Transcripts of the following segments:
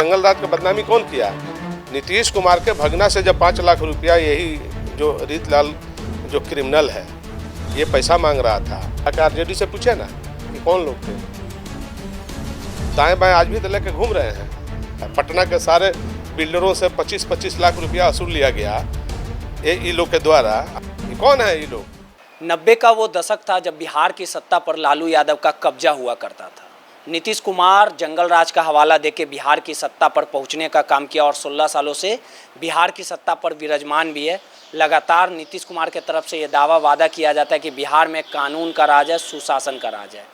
जंगल राज की बदनामी कौन किया? नीतीश कुमार के भगना से जब 5 लाख रुपया यही जो रीतलाल जो क्रिमिनल है ये पैसा मांग रहा था, आरजेडी से पूछे ना कि कौन लोग थे। दाएं बाएं आज भी तो लेके घूम रहे हैं। पटना के सारे बिल्डरों से 25-25 लाख रुपया वसूल लिया गया ये लोग के द्वारा। ये कौन है ये लोग? 90 का वो दशक था जब बिहार की सत्ता पर लालू यादव का कब्जा हुआ करता था। नीतीश कुमार जंगल राज का हवाला देके बिहार की सत्ता पर पहुंचने का काम किया और 16 सालों से बिहार की सत्ता पर विराजमान भी है। लगातार नीतीश कुमार के तरफ से ये दावा वादा किया जाता है कि बिहार में कानून का राज है, सुशासन का राज है।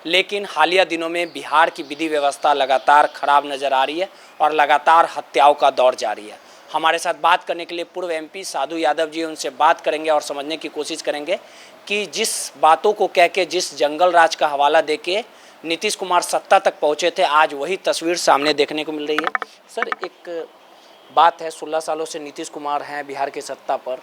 लेकिन हालिया दिनों में बिहार की विधि व्यवस्था लगातार खराब नज़र आ रही है और लगातार हत्याओं का दौर जारी है। हमारे साथ बात करने के लिए पूर्व एमपी साधु यादव जी, उनसे बात करेंगे और समझने की कोशिश करेंगे कि जिस बातों को कह के, जिस जंगल राज का हवाला देके नीतीश कुमार सत्ता तक पहुंचे थे, आज वही तस्वीर सामने देखने को मिल रही है। सर, एक बात है, 16 सालों से नीतीश कुमार हैं बिहार की सत्ता पर।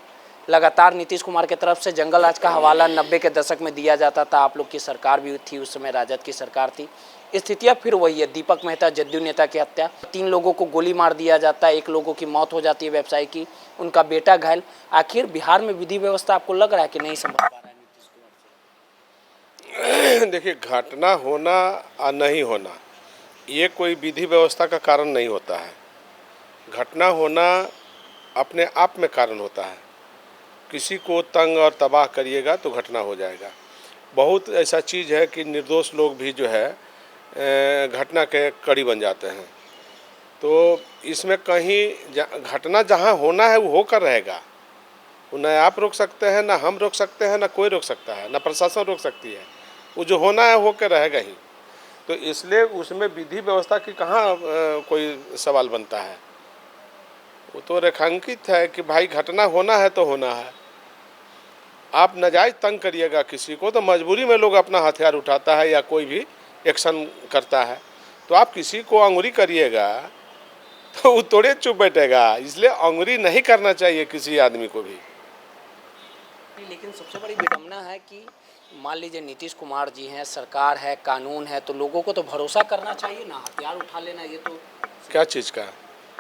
लगातार नीतीश कुमार की तरफ से जंगल राज का हवाला 90 के दशक में दिया जाता था। आप लोग की सरकार भी थी उस समय, राजद की सरकार थी। स्थितियाँ फिर वही है। दीपक मेहता जदयू नेता की हत्या, 3 लोगों को गोली मार दिया जाता है, 1 लोगों की मौत हो जाती है व्यवसायी की, उनका बेटा घायल। आखिर बिहार में विधि व्यवस्था आपको लग रहा है कि नहीं संभल पा रहा है नीतीश कुमार से? देखिए, घटना होना और नहीं होना ये कोई विधि व्यवस्था का कारण नहीं होता है। घटना होना अपने आप में कारण होता है। किसी को तंग और तबाह करिएगा तो घटना हो जाएगा। बहुत ऐसा चीज़ है कि निर्दोष लोग भी जो है घटना के कड़ी बन जाते हैं। तो इसमें कहीं घटना जहाँ होना है वो होकर रहेगा। वो न आप रोक सकते हैं, ना हम रोक सकते हैं, ना कोई रोक सकता है, ना प्रशासन रोक सकती है। वो जो होना है होकर रहेगा ही। तो इसलिए उसमें विधि व्यवस्था की कहाँ कोई सवाल बनता है। वो तो रेखांकित है कि भाई घटना होना है तो होना है। आप नाजायज़ तंग करिएगा किसी को तो मजबूरी में लोग अपना हथियार उठाता है या कोई भी एक्शन करता है। तो आप किसी को अंगुरी करिएगा तो वो थोड़े चुप बैठेगा। इसलिए अंगुरी नहीं करना चाहिए किसी आदमी को भी। लेकिन सबसे बड़ी विडंबना है कि मान लीजिए नीतीश कुमार जी हैं, सरकार है, कानून है, तो लोगों को तो भरोसा करना चाहिए ना। हथियार उठा लेना ये तो क्या चीज़ का?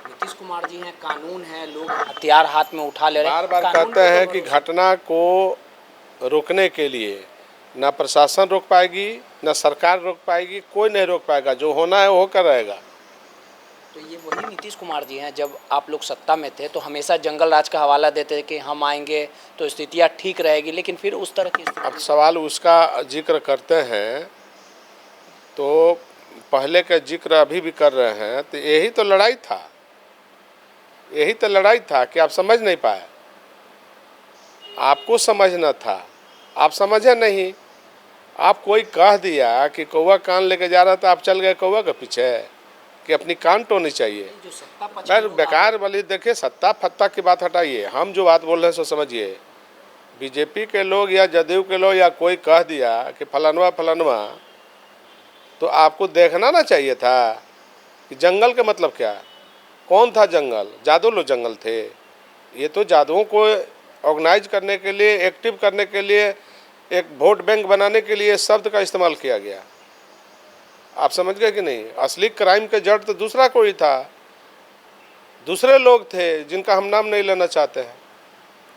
नीतीश कुमार जी हैं, कानून है, लोग हथियार हाथ में उठा ले रहे हैं। बार बार कहते हैं कि घटना को रोकने के लिए ना प्रशासन रोक पाएगी, ना सरकार रोक पाएगी, कोई नहीं रोक पाएगा। जो होना है वो होकर रहेगा। तो ये वही नीतीश कुमार जी हैं। जब आप लोग सत्ता में थे तो हमेशा जंगल राज का हवाला देते थे कि हम आएंगे तो स्थितियाँ ठीक रहेगी, लेकिन फिर उस तरह की अब सवाल उसका जिक्र करते हैं तो पहले का जिक्र अभी भी कर रहे हैं। तो यही तो लड़ाई था, यही तो लड़ाई था कि आप समझ नहीं पाए। आपको समझना था, आप समझे नहीं। आप कोई कह दिया कि कौवा कान लेके जा रहा था, आप चल गए कौवा के पीछे कि अपनी कान टोनी चाहिए। फिर बेकार वाली देखिए, सत्ता फत्ता की बात हटाइए। हम जो बात बोल रहे हैं सो समझिए। बीजेपी के लोग या जदयू के लोग या कोई कह दिया कि फलानवा फलानवा, तो आपको देखना ना चाहिए था कि जंगल का मतलब क्या। कौन था जंगल? जादू लोग जंगल थे। ये तो जादुओं को ऑर्गेनाइज करने के लिए, एक्टिव करने के लिए, एक वोट बैंक बनाने के लिए शब्द का इस्तेमाल किया गया। आप समझ गए कि नहीं? असली क्राइम के जड़ तो दूसरा कोई था, दूसरे लोग थे जिनका हम नाम नहीं लेना चाहते हैं।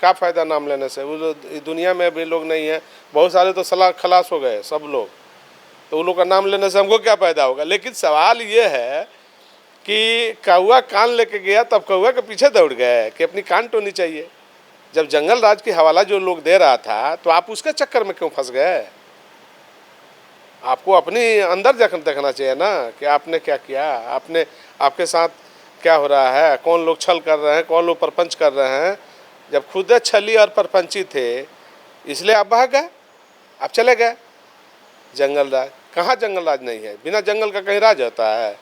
क्या फ़ायदा नाम लेने से? वो दुनिया में भी लोग नहीं है, बहुत सारे तो खलास हो गए सब लोग। तो उन लोग का नाम लेने से हमको क्या फ़ायदा होगा? लेकिन सवाल ये है कि कौवा कान लेके गया तब कौवा के पीछे दौड़ गए कि अपनी कान टोनी चाहिए। जब जंगल राज की हवाला जो लोग दे रहा था तो आप उसके चक्कर में क्यों फंस गए? आपको अपनी अंदर देखना चाहिए ना कि आपने क्या किया, आपने आपके साथ क्या हो रहा है, कौन लोग छल कर रहे हैं, कौन लोग परपंच कर रहे हैं। जब खुद छली और परपंची थे इसलिए आप भाग गए, आप चले गए। जंगल राज कहाँ? जंगल राज नहीं है। बिना जंगल का कहीं राज होता है?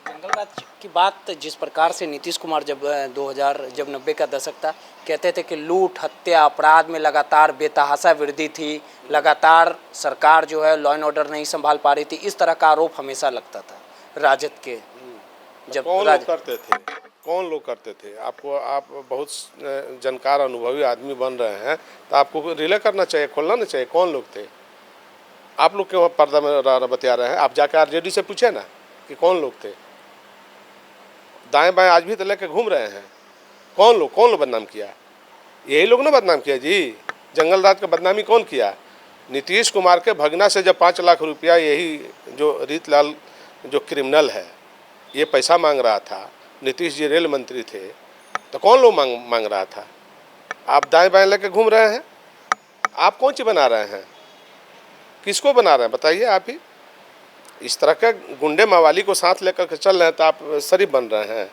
जंगल राज की बात जिस प्रकार से नीतीश कुमार जब 90 का दशक था, कहते थे कि लूट, हत्या, अपराध में लगातार बेतहाशा वृद्धि थी, लगातार सरकार जो है लॉ एंड ऑर्डर नहीं संभाल पा रही थी, इस तरह का आरोप हमेशा लगता था राजद के। जब कौन लोग करते थे? कौन लोग करते थे? आपको, आप बहुत जानकार अनुभवी आदमी बन रहे हैं तो आपको रिले करना चाहिए, खोलना नहीं चाहिए। कौन लोग थे? आप लोग क्यों पर्दा में बतिया रहे हैं? आप जाकर आरजेडी से पूछे ना कि कौन लोग थे। दाएं बाएं आज भी तो लेके घूम रहे हैं। कौन लोग बदनाम किया? यही लोग ने बदनाम किया जी। जंगल राज का बदनामी कौन किया? नीतीश कुमार के भगना से जब 5 लाख रुपया यही जो रीतलाल जो क्रिमिनल है ये पैसा मांग रहा था, नीतीश जी रेल मंत्री थे, तो कौन लोग मांग रहा था? आप दाएं बाएं लेके घूम रहे हैं। आप कौन चीज़ बना रहे हैं? किसको बना रहे हैं बताइए आप ही। इस तरह के गुंडे मवाली को साथ लेकर के चल रहे हैं तो आप शरीफ बन रहे हैं?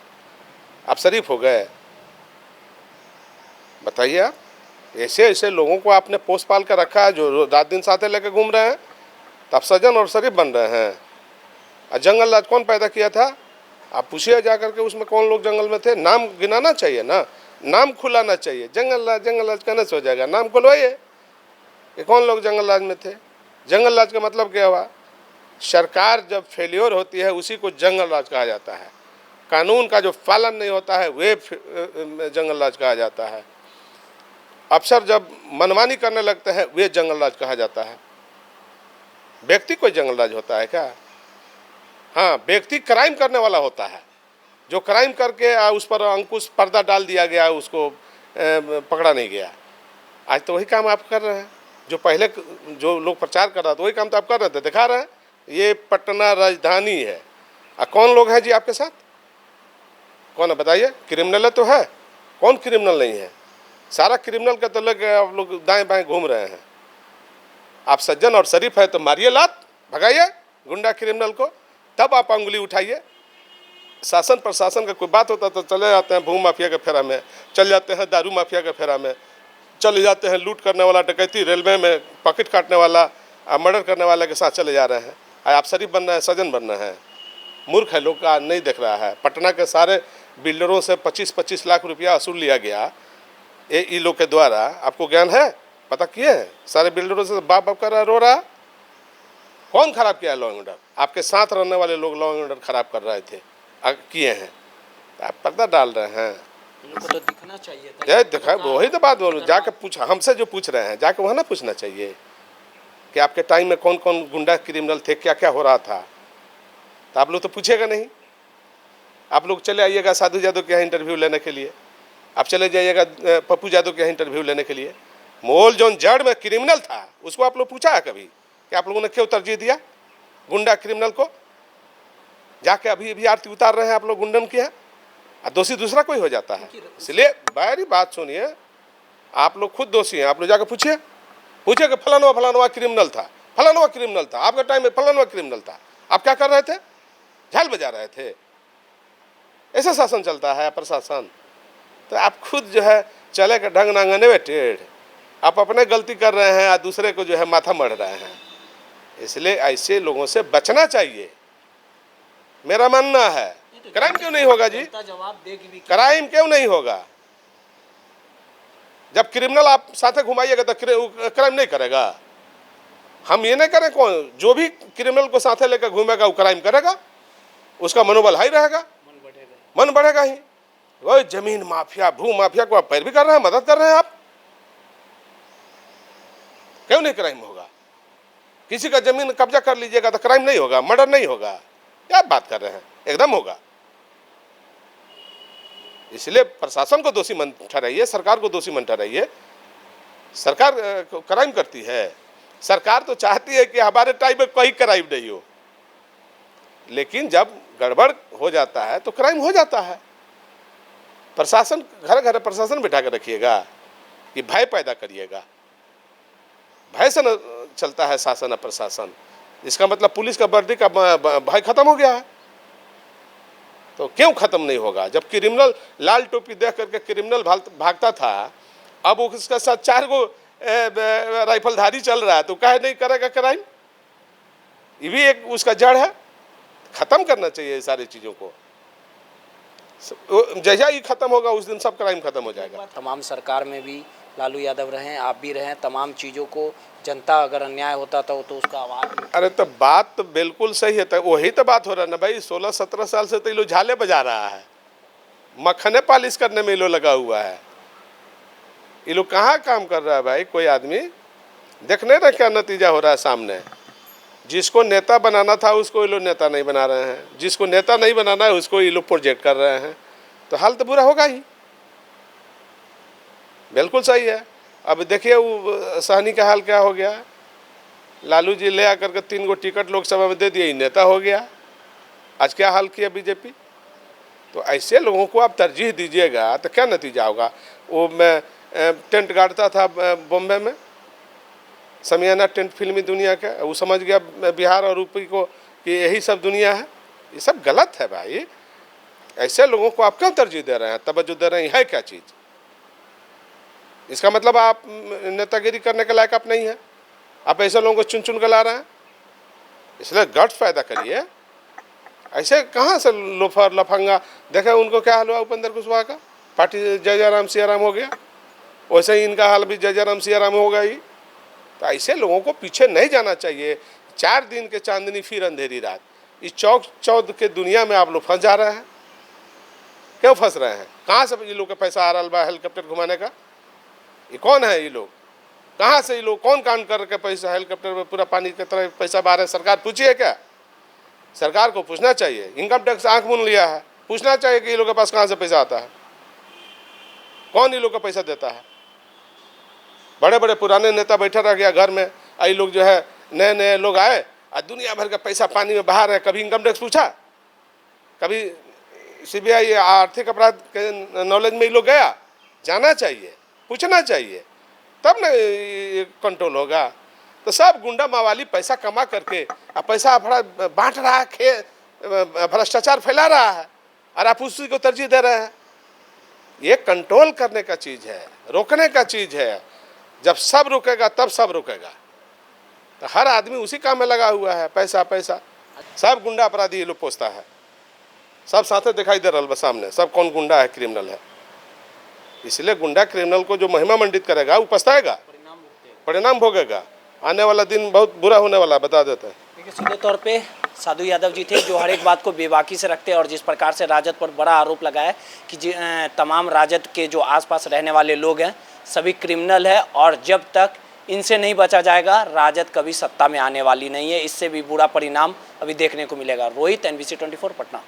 आप शरीफ हो गए? बताइए आप। ऐसे ऐसे लोगों को आपने पोस पाल कर रखा है जो रात दिन साथ लेकर घूम रहे हैं, तो आप सज्जन और शरीफ बन रहे हैं। और जंगल राज कौन पैदा किया था? आप पूछिए जा करके उसमें कौन लोग जंगल में थे। नाम गिनाना चाहिए ना, नाम खुलाना चाहिए। जंगल राज कहने से हो जाएगा? नाम खुलवाइए कि कौन लोग जंगल राज में थे। जंगल राज का मतलब क्या हुआ? सरकार जब फेलियर होती है उसी को जंगल राज कहा जाता है। कानून का जो पालन नहीं होता है वे जंगल राज कहा जाता है। अफसर जब मनमानी करने लगते हैं वे जंगल राज कहा जाता है। व्यक्ति कोई जंगल राज होता है क्या? हाँ, व्यक्ति क्राइम करने वाला होता है। जो क्राइम करके उस पर अंकुश पर्दा डाल दिया गया, उसको पकड़ा नहीं गया। आज तो वही काम आप कर रहे हैं जो पहले जो लोग प्रचार कर रहा था, वही काम तो आप कर रहे थे, दिखा रहे हैं। ये पटना राजधानी है। कौन लोग हैं जी आपके साथ? कौन है बताइए? क्रिमिनल तो है, कौन क्रिमिनल नहीं है? सारा क्रिमिनल का तो लग आप लोग दाएं बाएं घूम रहे हैं। आप सज्जन और शरीफ है तो मारिए लात, भगाइए गुंडा क्रिमिनल को, तब आप अंगुली उठाइए। शासन प्रशासन का कोई बात होता तो चले जाते हैं भू माफिया के फेरा में, चले जाते हैं दारू माफिया के फेरा में, चले जाते हैं लूट करने वाला, डकैती, रेलवे में पॉकेट काटने वाला, मर्डर करने वाले के साथ चले जा रहे हैं। आप शरीफ बन रहे हैं, सज्जन बन रहे हैं। मूर्ख है लोग का नहीं देख रहा है। पटना के सारे बिल्डरों से 25-25 लाख रुपया वसूल लिया गया ये लोग के द्वारा। आपको ज्ञान है? पता किए हैं? सारे बिल्डरों से बाप बाप कर रहा, रो रहा। कौन खराब किया है लॉ एंड ऑर्डर? आपके साथ रहने वाले लोग लॉ एंड ऑर्डर खराब कर रहे थे, किए हैं। आप पर्दा डाल रहे हैं। तो दिखना चाहिए था। देखा, वही तो बात बोलूँ। जाके पूछा, हमसे जो पूछ रहे हैं जाके वहाँ ना पूछना चाहिए कि आपके टाइम में कौन कौन गुंडा क्रिमिनल थे, क्या क्या हो रहा था। तो आप लोग तो पूछेगा नहीं। आप लोग चले आइएगा साधु यादव के यहाँ इंटरव्यू लेने के लिए, आप चले जाइएगा पप्पू यादव के यहाँ इंटरव्यू लेने के लिए। मोल जोन जड़ में क्रिमिनल था उसको आप लोग पूछा है कभी कि आप लोगों ने क्यों तरजीह दिया गुंडा क्रिमिनल को? जाके अभी आरती उतार रहे हैं आप लोग गुंडन की है, और दोषी दूसरा कोई हो जाता है। इसलिए बाहरी बात सुनिए, आप लोग खुद दोषी हैं। आप लोग जाकर पूछिए कि फलानवा क्रिमिनल था, फलानवा क्रिमिनल था, आपके टाइम में फलानवा क्रिमिनल था। आप क्या कर रहे थे? झाल बजा रहे थे। ऐसा शासन चलता है प्रशासन। तो आप खुद जो है चले के ढंग नांगने टेढ़, आप अपने गलती कर रहे हैं और दूसरे को जो है माथा मढ़ रहे हैं। इसलिए ऐसे लोगों से बचना चाहिए, मेरा मानना है। क्राइम क्यों नहीं होगा जी? जवाब देगी भी। क्राइम क्यों नहीं होगा? जब क्रिमिनल आप साथे घुमाइएगा तो क्राइम नहीं करेगा। हम ये नहीं करें, कौन जो भी क्रिमिनल को साथे लेकर घूमेगा वो क्राइम करेगा, उसका मनोबल हाई रहेगा, मन बढ़ेगा ही। वो जमीन माफिया, भू माफिया को आप पैरवी कर रहे हैं, मदद कर रहे हैं आप, क्यों नहीं क्राइम होगा? किसी का जमीन कब्जा कर लीजिएगा तो क्राइम नहीं होगा, मर्डर नहीं होगा? क्या बात कर रहे हैं? एकदम होगा। इसलिए प्रशासन को दोषी मत ठहराइए, सरकार को दोषी मत ठहराइए। सरकार क्राइम करती है, सरकार तो चाहती है कि हमारे टाइम में कोई क्राइम नहीं हो, लेकिन जब गड़बड़ हो जाता है तो क्राइम हो जाता है। प्रशासन घर घर प्रशासन बिठा कर रखिएगा कि भय पैदा करिएगा। भय से न चलता है शासन और प्रशासन। इसका मतलब पुलिस का वर्दी का भय खत्म हो गया है। तो क्यों खत्म नहीं होगा? जब क्रिमिनल लाल टोपी देख करके क्रिमिनल भागता था, अब उसका साथ 4 गो राइफलधारी चल रहा है, तो काहे नहीं करेगा क्राइम? ये भी एक उसका जड़ है। खत्म करना चाहिए ये सारी चीज़ों को। जैसा ही खत्म होगा उस दिन सब क्राइम खत्म हो जाएगा। तमाम सरकार में भी लालू यादव रहें, आप भी रहें, तमाम चीज़ों को जनता अगर अन्याय होता था तो उसका आवाज़। अरे तो बात तो बिल्कुल सही है। तो वही तो बात हो रहा है ना भाई। 16-17 साल से तो ये लोग झाले बजा रहा है, मक्खने पालिश करने में ये लोग लगा हुआ है। ये लोग कहाँ काम कर रहा है भाई? कोई आदमी देख नहीं रहा क्या नतीजा हो रहा है सामने? जिसको नेता बनाना था उसको ये लोग नेता नहीं बना रहे हैं, जिसको नेता नहीं बनाना है उसको ये लोग प्रोजेक्ट कर रहे हैं, तो हाल तो बुरा होगा ही। बिल्कुल सही है। अब देखिए वो साहनी का हाल क्या हो गया, लालू जी ले आकर के 3 गो टिकट लोकसभा में दे दिए, ये नेता हो गया। आज क्या हाल किया बीजेपी। तो ऐसे लोगों को आप तरजीह दीजिएगा तो क्या नतीजा होगा। वो मैं टेंट गाड़ता था बॉम्बे में, समियाना टेंट फिल्मी दुनिया का, वो समझ गया बिहार और यूपी को कि यही सब दुनिया है। ये सब गलत है भाई। ऐसे लोगों को आप क्यों तरजीह दे रहे हैं, तवज्जो दे रहे हैं, है क्या चीज़। इसका मतलब आप नेतागिरी करने के लायक आप नहीं है, आप ऐसे लोगों को चुन चुन कर ला रहे हैं। इसलिए गट्स पैदा करिए। ऐसे कहाँ से लोफर लफंगा, देखें उनको क्या हाल हुआ उपेंद्र कुशवाहा का, पार्टी जय जय राम सिया राम हो गया, वैसे ही इनका हाल भी जय जय राम सिया राम होगा ही। तो ऐसे लोगों को पीछे नहीं जाना चाहिए। 4 दिन के चांदनी फिर अंधेरी रात, इस चौक चौध के दुनिया में आप लोग फंस जा रहे हैं। क्यों फंस रहे हैं, कहाँ से ये लोग का पैसा आ रहा बा हेलीकॉप्टर घुमाने का। ये कौन है ये लोग, कहाँ से ये लोग कौन कांड करके पैसा हेलीकॉप्टर में पूरा पानी की तरह पैसा बहा रहे हैं। सरकार पूछिए क्या, सरकार को पूछना चाहिए। इनकम टैक्स आंख मूंद लिया है, पूछना चाहिए कि ये लोग के पास कहाँ से पैसा आता है, कौन ये लोग का पैसा देता है। बड़े बड़े पुराने नेता बैठा रह गया घर में, आई लोग जो है नए नए लोग आए और दुनिया भर का पैसा पानी में बहा रहे। कभी इनकम टैक्स पूछा, कभी सीबीआई आर्थिक अपराध के नॉलेज में ये लोग गया। जाना चाहिए, पूछना चाहिए, तब न कंट्रोल होगा। तो सब गुंडा मावाली पैसा कमा करके अब पैसा बांट रहा है, भ्रष्टाचार फैला रहा है, और आप उसी को तरजीह दे रहे हैं। ये कंट्रोल करने का चीज़ है, रोकने का चीज़ है। जब सब रुकेगा तब सब रुकेगा। तो हर आदमी उसी काम में लगा हुआ है, पैसा पैसा। सब गुंडा अपराधी ये लोग पोसता है, सब साथे दिखाई दे रहा है सामने, सब कौन गुंडा है, क्रिमिनल है। इसलिए गुंडा क्रिमिनल को जो महिमा मंडित करेगा वो पछताएगा, परिणाम भोगेगा। आने वाला दिन बहुत बुरा होने वाला, बता देते हैं। देखिए, सीधे तौर पे साधु यादव जी थे जो हर एक बात को बेबाकी से रखते हैं, और जिस प्रकार से राजद पर बड़ा आरोप लगाया कि तमाम राजद के जो आसपास रहने वाले लोग हैं सभी क्रिमिनल है, और जब तक इनसे नहीं बचा जाएगा राजद कभी सत्ता में आने वाली नहीं है। इससे भी बुरा परिणाम अभी देखने को मिलेगा। रोहित, NBC 24 पटना।